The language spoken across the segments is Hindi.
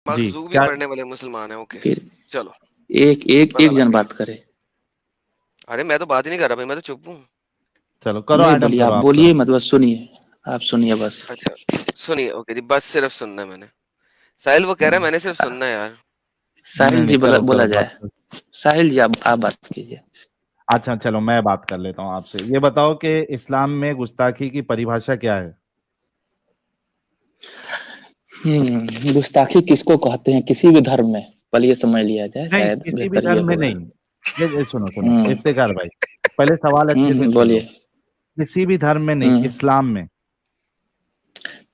जी मखजूब भी क्या पढ़ने वाले मुसलमान है। ओके फिर चलो एक एक पता एक लग जन गया। बात करे। अरे मैं तो बात ही नहीं कर रहा भाई, मैं तो चुप हूँ। चलो करो नहीं एडम बोलिए, करो आप आप बोलिए करो। मत, बस सुनिए, आप सुनिए बस। अच्छा सुनिए, ओके जी, बस सिर्फ सुनना है मैंने। साहिल वो कह रहा है मैंने सिर्फ सुनना है यार। नहीं साहिल नहीं जी करो बोला करो बात जाए। करो। साहिल जी आप बात कीजिए। अच्छा चलो मैं बात कर लेता हूँ आपसे। ये बताओ कि इस्लाम में गुस्ताखी की परिभाषा क्या है? गुस्ताखी किसको कहते हैं किसी भी धर्म में, पहले ये समझ लिया जाए, नहीं शायद किसी भी बेहतर ये धर्म में होगा। नहीं। ये सुनो सुनो हम्म इफ्तिकार भाई, पहले सवाल अच्छे से सुन लो। बोलिए। किसी भी धर्म में नहीं, हम्म इस्लाम में।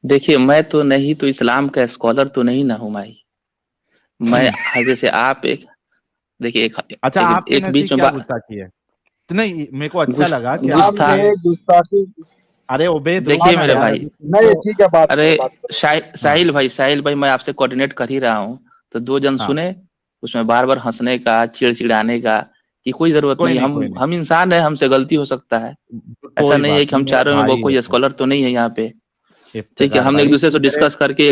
देखिए, मैं तो नहीं तो इस्लाम का स्कॉलर तो नहीं ना हूं भाई। मैं हम्म। जैसे आप एक, देखिए अच्छा आपके एक बीच नजदीक में क्या गुस्ताखी है? तो नहीं मेरे को अच्छा लगा कि इस्लाम गुस्ता आपके। में गुस्ताखी। अरे उबैद रुको देखिए ना मेरे यार, भाई, अभी तुम नहीं तो। ठीक है, बात अरे करो बात करो। हाँ साहिल भाई मैं आपसे कोऑर्डिनेट कर ही रहा हूँ, तो दो जन हाँ सुने, उसमें बार बार हंसने का, चिड़चिड़ाने का की कोई जरूरत कोई नहीं। नहीं कोई नहीं। हम इंसान है, हमसे गलती हो सकता है। ऐसा कोई नहीं है बात कि नहीं, हम मेरे चारों में वो भाई हो कोई तुम। स्कॉलर तो नहीं है यहाँ पे। ठीक है, इफ्तिकार हम एक भाई दूसरे तुम से मेरे डिस्कस करके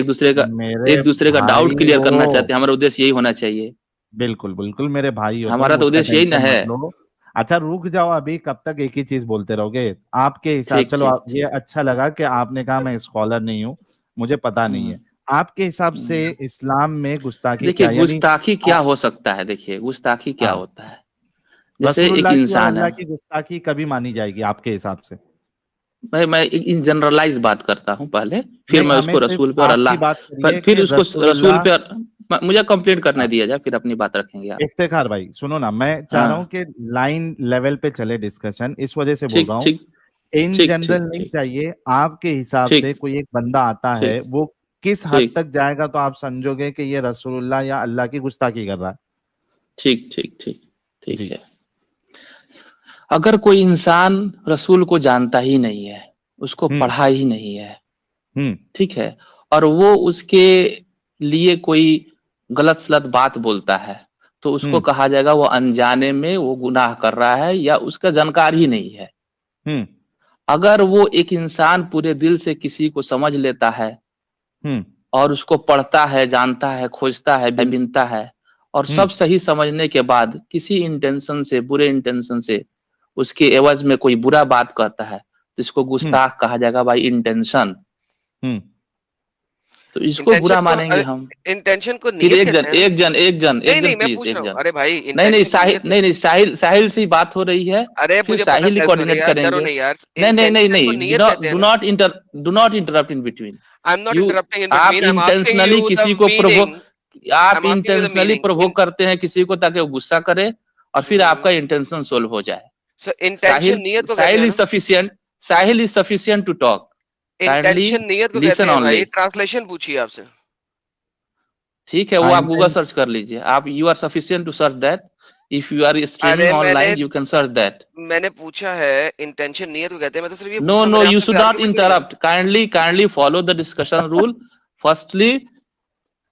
मेरे एक दूसरे का डाउट भाई क्लियर हो। करना चाहते हैं, हमारा उद्देश्य यही होना चाहिए। बिल्कुल बिल्कुल मेरे भाई हो तुम, हमारा तो उसका उद्देश्य यही ना टेंशन है। मत लो। अच्छा रुक जाओ, अभी कब तक एक ही चीज बोलते रहोगे? आपके हिसाब, ठीक चलो ठीक ये ठीक। अच्छा लगा कि आपने कहा मैं स्कॉलर नहीं हूँ, मुझे पता नहीं हम्म है। आपके हिसाब से हम्म। इस्लाम में गुस्ताखी देखिए क्या यानी? गुस्ताखी आ, क्या हो सकता है, देखिए गुस्ताखी क्या हाँ होता है। जैसे एक रसूलुल्लाह की और इंसान है, अल्लाह की गुस्ताखी कभी मानी जाएगी आपके हिसाब से? भाई मैं इन जनरलाइज बात करता हूँ पहले, फिर नहीं मैं हमें उसको सिर्फ रसूल पे और आपकी अल्लाह बात पर, करिए फिर कि उसको रसूल रसूलुल्लाह। पे मुझे कंप्लेंट करने हाँ दिया जाए, फिर अपनी बात रखेंगे आप। इफ्तिखार भाई सुनो ना, मैं चाह रहा हूँ हाँ कि लाइन लेवल पे चले डिस्कशन, इस वजह से बोल ठीक रहा हूँ। ठीक इन ठीक जनरल ठीक नहीं ठीक चाहिए। आपके हिसाब से ठीक कोई एक बंदा आता है, ठीक वो किस हद ठीक तक जाएगा तो आप समझोगे कि ये रसूलुल्लाह या अल्लाह की गुस्ताखी कर रहा है? ठीक ठीक ठीक ठीक जी। है। अगर कोई इंसान रसूल को जानता ही नहीं है, उसको हम्म पढ़ा ही नहीं है, हम्म ठीक है, और वो उसके लिए कोई गलत सलत बात बोलता है, तो उसको हम्म कहा जाएगा वो अनजाने में वो गुनाह कर रहा है या उसका जानकारी ही नहीं है। हम्म अगर वो एक इंसान पूरे दिल से किसी को समझ लेता है हम्म और उसको पढ़ता है, जानता है, खोजता है, बिनता है, और हम्म सब सही समझने के बाद किसी इंटेंशन से, बुरे इंटेंशन से उसके एवज में कोई बुरा बात कहता है, तो इसको हम्म गुस्ताख कहा जाएगा बाई इंटेंशन। हम्म तो इसको इंटेंशन बुरा को, मानेंगे अरे हम। इंटेंशन को फिर नियत कहते हैं ना। नहीं एक जन नहीं मैं प्लीज, पूछ एक रहा हूँ, जन। अरे भाई नहीं नहीं इंटेंशन को साहिल, नियत नहीं कहते नहीं साहिल से ही बात हो रही है, हैं। अरे फिर मुझे पता है साहिल ही साहिल, सुन कोऑर्डिनेट लिया, डरो करेंगे। नहीं यार। नहीं इंटेंशन को नहीं, नियत कहते हैं ना। Do not interrupt in between. I am not you interrupting in आप between, I am asking intentionally you the किसी को मीनिंग। प्रोवोक, आई आप am asking you the intentionally meaning. Provoke करते हैं किसी को ताकि वो गुस्सा करे, और फिर आपका इंटेंशन सोल्व हो जाए। सो इंटेंशन नियत को कहते हैं ना। Sahil is sufficient to talk. Kindly intention नियत को कहते लिसन हैं ओनली। भाई, ट्रांसलेशन पूछिए आपसे। ठीक है, वो हाँ आप गूगल इंटेंस सर्च कर लीजिए, आप you are sufficient to search that. If you are अरे streaming online you can search that. मैंने पूछा है इंटेंशन नियत को कहते हैं, मैं तो सिर्फ ये No, पूछा, no, मैंने you आपसे कोई should not आर्गुमेंट नहीं किया। interrupt. Kindly follow the discussion rule firstly,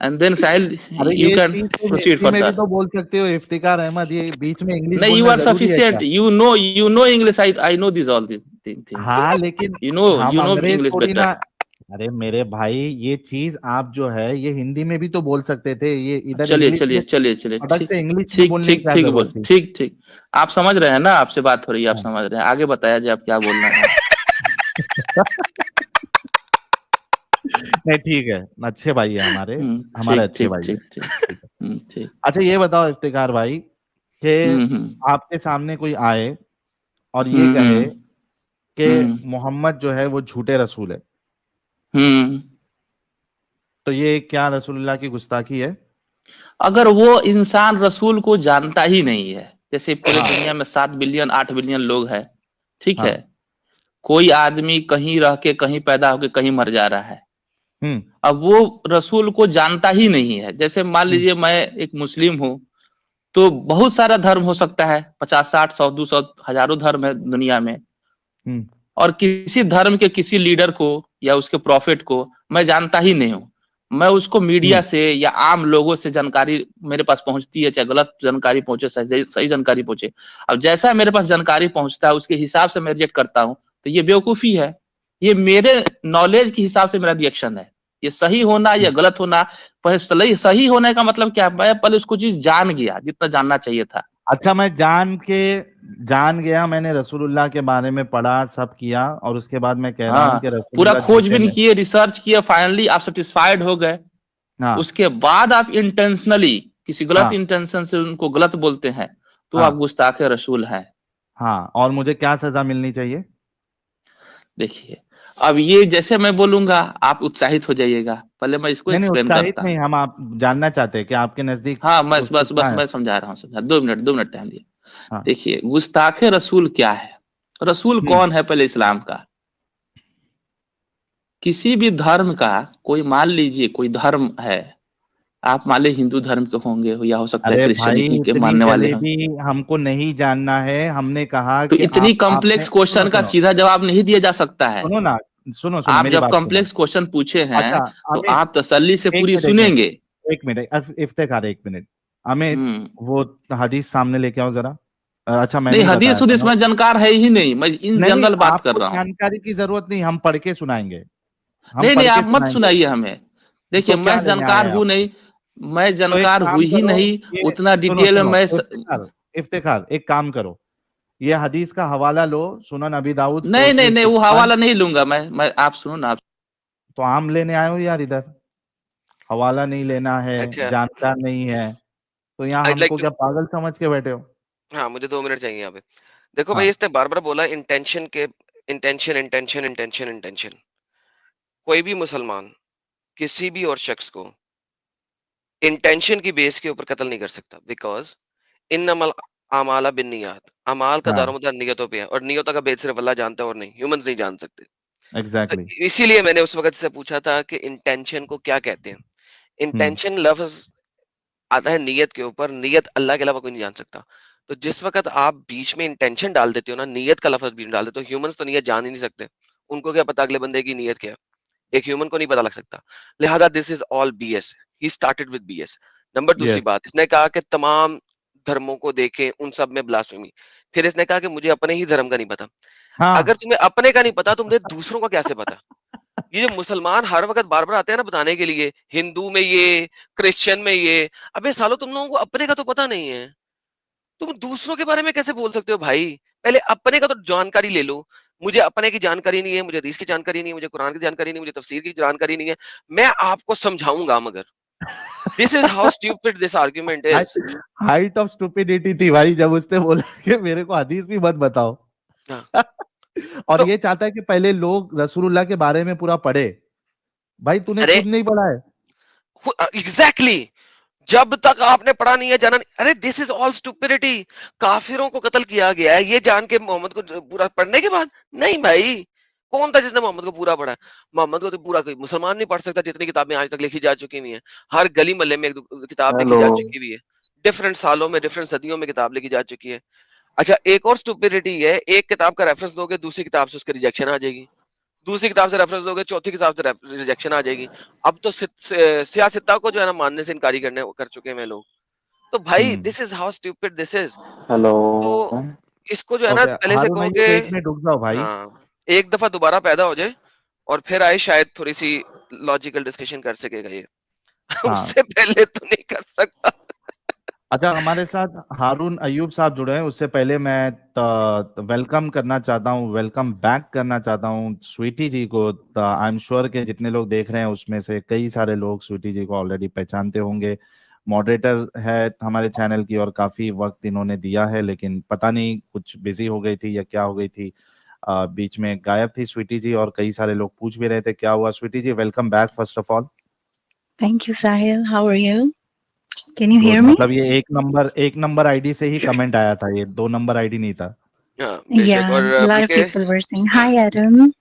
and then Sahil, अरे you ये can चीज तुम proceed हिंदी में भी further. तो बोल सकते हो इफ्तिकार अहमद, ये बीच में इंग्लिश No, you बोलना are जरूरी है sufficient. क्या? You know English. I know these all these things. हाँ लेकिन हम You know अंग्रेज English थोड़ी better. ना। अरे मेरे भाई ये चीज आप जो है ये हिंदी में भी तो बोल सकते थे, ये इधर चलिए इंग्लिश चलिए में चलिए चलिए, फटक ठीक से इंग्लिश में ठीक बोलने की ठीक क्या ठीक बोल, जरूरत थी? ठीक ठीक। आप समझ रहे हैं ना, आपसे बात हो रही है, आप हाँ। समझ रहे हैं, आगे बताया जाए आप क्या बोलना है। नहीं ठीक है, अच्छे भाई है हमारे, हमारे ठीक अच्छे ठीक भाई है। ठीक ठीक। ठीक है। ठीक। अच्छा ये बताओ इफ्तिकार भाई कि हम्म। आपके सामने कोई आए और ये हम्म कहे हम्म कि हम्म मोहम्मद जो है वो झूठे रसूल है, हम्म। तो ये क्या रसूलुल्लाह की गुस्ताखी है? अगर वो इंसान रसूल को जानता ही नहीं है, जैसे पूरे हाँ दुनिया में 7 बिलियन 8 बिलियन लोग हैं, ठीक है, हाँ। कोई आदमी कहीं रह के कहीं पैदा होके कहीं मर जा रहा है, हम्म अब वो रसूल को जानता ही नहीं है। जैसे मान हम्म लीजिए मैं एक मुस्लिम हूं, तो बहुत सारा धर्म हो सकता है, 50 60 100 200 हजारों धर्म है दुनिया में, हम्म और किसी धर्म के किसी लीडर को या उसके प्रॉफिट को मैं जानता ही नहीं हूं, मैं उसको मीडिया हम्म से या आम लोगों से जानकारी मेरे पास पहुंचती है, चाहे गलत जानकारी पहुंचे सही जानकारी पहुंचे, अब जैसा मेरे पास जानकारी पहुंचता है उसके हिसाब से मैं रिएक्ट करता हूं, तो ये बेवकूफी है, ये मेरे नॉलेज के हिसाब से मेरा रिएक्शन है। ये सही होना या गलत होना, पहले सही होने का मतलब क्या है, मैं पहले उसको चीज जान गया जितना जानना चाहिए था। अच्छा, मैं जान गया, मैंने रसूलुल्लाह के बारे में पढ़ा, सब किया, और उसके बाद मैं कह रहा हूँ कि हाँ, पूरा रसूलुल्लाह झूठे खोजबीन नहीं। किए, रिसर्च किए, फाइनली आप सेटिस्फाइड हो गए। हाँ उसके बाद आप इंटेंशनली किसी गलत हाँ इंटेंशन से उनको गलत बोलते हैं, तो आप हाँ गुस्ताखे रसूल हैं। हाँ, और मुझे क्या सजा मिलनी चाहिए? देखिए, अब ये जैसे मैं बोलूंगा आप उत्साहित हो जाइएगा, पहले मैं इसको नहीं नहीं, एक्सप्लेन उत्साहित करता नहीं, हूँ। हम आप जानना चाहते हैं कि आपके नजदीक हाँ, मैं उसको बस क्या बस है। मैं समझा रहा हूँ, समझा, 2 मिनट टाइम दिए। हाँ। देखिए, गुस्ताखे रसूल क्या है? रसूल हम्म। कौन है पहले इस्लाम का? किसी भी धर्म का, कोई मान लीजिए कोई धर्म है, आप मान लीजिए हिंदू धर्म के होंगे या हो सकता है अरे भाई, क्रिश्चियनिटी के इतनी मानने वाले हों। जलेबी हमको नहीं जानना है, हमने कहा तो कि इतनी आपने कॉम्प्लेक्स सुनो क्वेश्चन का सुनो सीधा जवाब नहीं दिया जा सकता है। सुनो ना, सुनो सुनो, आप मेरी जब बात सुनो। कॉम्प्लेक्स क्वेश्चन पूछे हैं अच्छा तो अमित, आप तसल्ली से एक पूरी मिनट एक मिनट सुनेंगे। एक मिनट, इफ्तेखार, एक मिनट। अमित, हम्म। वो हदीस सामने लेके आओ जरा। अच्छा, नहीं, मैंने ही हदीस बताया था उदीस ना। में जानकार है ही नहीं, मैं इन नहीं नहीं, जनरल बात कर आपको रहा हूँ। जानकारी की जरूरत नहीं, हम पढ़ के सुनाएंगे, हम नहीं नहीं, पढ़ के आप मत सुनाएंगे। सुनाइए हमें। देखिए, तो मैं क्या लेने आए जानकार हैं आप? हूं नहीं, मैं तो एक जानकार काम हुई ही करो, नहीं ये उतना सुनो डिटेल में सुनो, मैं इफ्तिखार, इफ्तिखार, एक काम करो, ये हदीस का हवाला लो, सुनन अबी दाऊद नहीं नहीं नहीं, वो 4361। हवाला नहीं लूंगा मैं आप सुनो ना आप। तो आम लेने आए हो यार इधर, हवाला नहीं लेना है, अच्छा, जानकार नहीं है, तो यहाँ आई लाइक हमको टू, क्या पागल समझ के बैठे हो? हाँ, मुझे 2 मिनट चाहिए यहाँ पे। देखो भाई, हाँ। इसने बार बार बोला इंटेंशन के, इंटेंशन इंटेंशन इंटेंशन इंटेंशन। कोई भी मुसलमान किसी भी और शख्स को इंटेंशन की बेस के ऊपर कत्ल नहीं कर सकता, बिकॉज इन्नमल आमाला बिन्नियात, अमाल का हाँ, दारोमदार नियतों पे है, और नियतों का भेद सिर्फ अल्लाह जानता है और नहीं, ह्यूमंस नहीं जान सकते। तो एग्जैक्टली। इसीलिए मैंने उस वक्त से पूछा था कि इंटेंशन को क्या कहते हैं। हम्म। इंटेंशन लफ्ज आता है नियत के ऊपर, नियत अल्लाह के अलावा कोई नहीं जान सकता। तो जिस वक्त आप बीच में इंटेंशन डाल देते हो ना, नियत का लफ्ज बीच में डाल देते हो, ह्यूमंस तो नियत जान ही नहीं सकते। उनको क्या पता अगले बंदे की नियत क्या है? एक ह्यूमन को नहीं पता लग सकता। लिहाजा this is all BS, he started with BS. Number दूसरी यस। बात, इसने कहा कि तमाम धर्मों को देखें, उन सब में ब्लास्फेमी। फिर इसने कहा कि मुझे अपने ही धर्म का नहीं पता। अगर हाँ। तुम्हें अपने का नहीं पता, तो मुझे दूसरों का कैसे पता? ये जो मुसलमान हर वक्त बार बार आते हैं ना बताने के लिए, हिंदू में ये, क्रिश्चियन में ये, अबे सालो तुम लोगों को अपने का तो पता नहीं है, तुम दूसरों के बारे में कैसे बोल सकते हो भाई? पहले अपने का तो जानकारी ले लो। मुझे अपने की जानकारी नहीं है, मुझे हदीस की जानकारी नहीं है, मुझे कुरान की जानकारी नहीं है, मुझे तफसीर की जानकारी नहीं है। मैं आपको समझाऊंगा, मगर this is how stupid this argument is. Height of stupidity थी भाई जब उसने बोला कि मेरे को हदीस भी मत बताओ। हाँ, और तो ये चाहता है कि पहले लोग रसूलुल्लाह के बारे में पूरा पढ़े। भाई तूने अरे खुद नहीं पढ़ा है। एग्जैक्टली, जब तक आपने पढ़ा नहीं है, जाना नहीं, अरे दिस इज ऑल स्टुपिडिटी। काफिरों को कत्ल किया गया है ये जान के मोहम्मद को पूरा पढ़ने के बाद? नहीं भाई, कौन था जिसने मोहम्मद को पूरा पढ़ा? मोहम्मद को तो पूरा कोई मुसलमान नहीं पढ़ सकता, जितनी किताबें आज तक लिखी जा चुकी हुई हैं। हर गली मोहल्ले में एक किताब लिखी हेलो। जा चुकी हुई है। डिफरेंट सालों में, डिफरेंट सदियों में किताब लिखी जा चुकी है। अच्छा, एक और स्टुपिडिटी है, एक किताब का रेफरेंस दोगे, दूसरी किताब से उसकी रिजेक्शन आ जाएगी। दूसरी किताब से रेफरेंस दोगे, चौथी किताब से रिजेक्शन आ जाएगी। अब तो सियासत्ता को जो है ना मानने से इनकारी करने कर चुके हैं लोग। तो भाई hmm. This is how stupid this is. Hello. तो इसको जो है ना ओके, पहले से हारून कहो अय्यूब, कि, एक मिनट रुक जाओ भाई। हाँ, एक दफा दोबारा पैदा हो जाए और फिर आए, शायद थोड़ी सी लॉजिकल डिस्कशन कर सकेगा ये। हाँ। उससे पहले तो नहीं कर सकता। अच्छा, हमारे साथ हारून अय्यूब साहब जुड़े हैं। उससे पहले मैं वेलकम करना चाहता हूँ, वेलकम बैक करना चाहता हूँ स्वीटी जी को। आई एम श्योर के जितने लोग देख रहे हैं उसमें से कई सारे लोग स्वीटी जी को ऑलरेडी पहचानते होंगे। मॉडरेटर है हमारे चैनल की और काफी वक्त इन्होंने दिया है, लेकिन पता नहीं कुछ बिजी हो गई थी या क्या हो गई थी, बीच में गायब थी स्वीटी जी। और कई सारे लोग पूछ भी रहे थे क्या हुआ। Sweety ji, welcome back first of all. Thank you, Sahil. How are you? Can you hear good, me? मतलब ये एक नंबर आईडी से ही कमेंट आया था, ये 2 नंबर आईडी नहीं था। हाँ बेशक। Yeah, और a lot of बल्कि people were saying, Hi, Adam.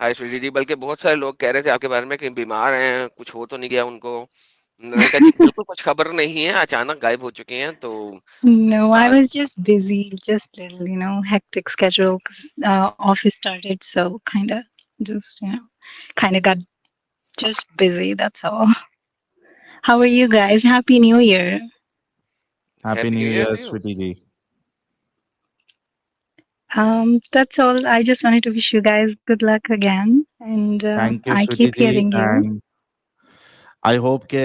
हाय श्रीजी जी, बल्कि बहुत सारे लोग कह रहे थे आपके बारे में कि बीमार हैं, कुछ हो तो नहीं गया उनको। मैंने कहा जी बिल्कुल कुछ खबर नहीं है, अचानक गायब हो चुके हैं। तो No, I आज was just busy, just little, hectic schedule 'cause office started, so kind of got just busy. That's all. How are you guys? Happy New Year. Happy happy new new year year to you. Sweetie ji. That's all. I just wanted to wish you guys good luck again, and thank you I sweetie keep ji. hearing you. And I hope के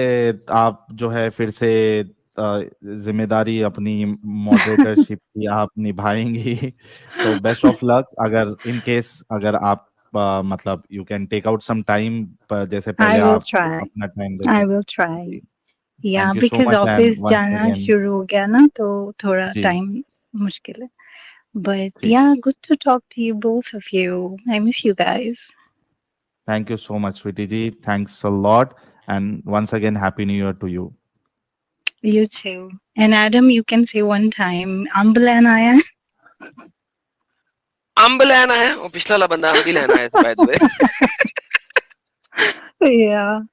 आप जो है फिर से जिम्मेदारी अपनी मॉडरेटरशिप की आप निभाएंगी। तो बेस्ट ऑफ लक। अगर इन केस अगर आप मतलब you can take out some time, जैसे पहले I will आप try. अपना टाइम I देते। will try. Yeah, thank you so because much and office once जाना अगेन। शुरू हो गया ना तो थोड़ा जी time मुश्किल है. But ठीक। yeah, good to talk to you, both of you. I miss you guys. Thank you so much sweetie ji, thanks a lot and once again happy new year to you. You too. And Adam, you can say one time, Ambulan आया. अम्ब लेना है और पिछला वाला बंदा अम्ब ही लेना है by the way. Yeah.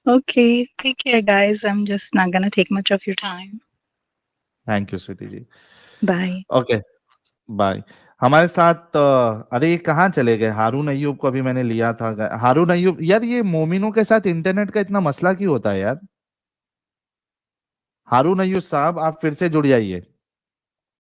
Okay. Take care, guys. I'm just not gonna take much of your time. Thank you sweetie ji. Bye. Okay bye. हमारे साथ अरे ये कहाँ चले गए? हारून अय्यूब को अभी मैंने लिया था। हारून अय्यूब यार, ये मोमिनों के साथ इंटरनेट का इतना मसला क्यों होता है यार? हारून अय्यूब साहब आप फिर से जुड़ जाइए।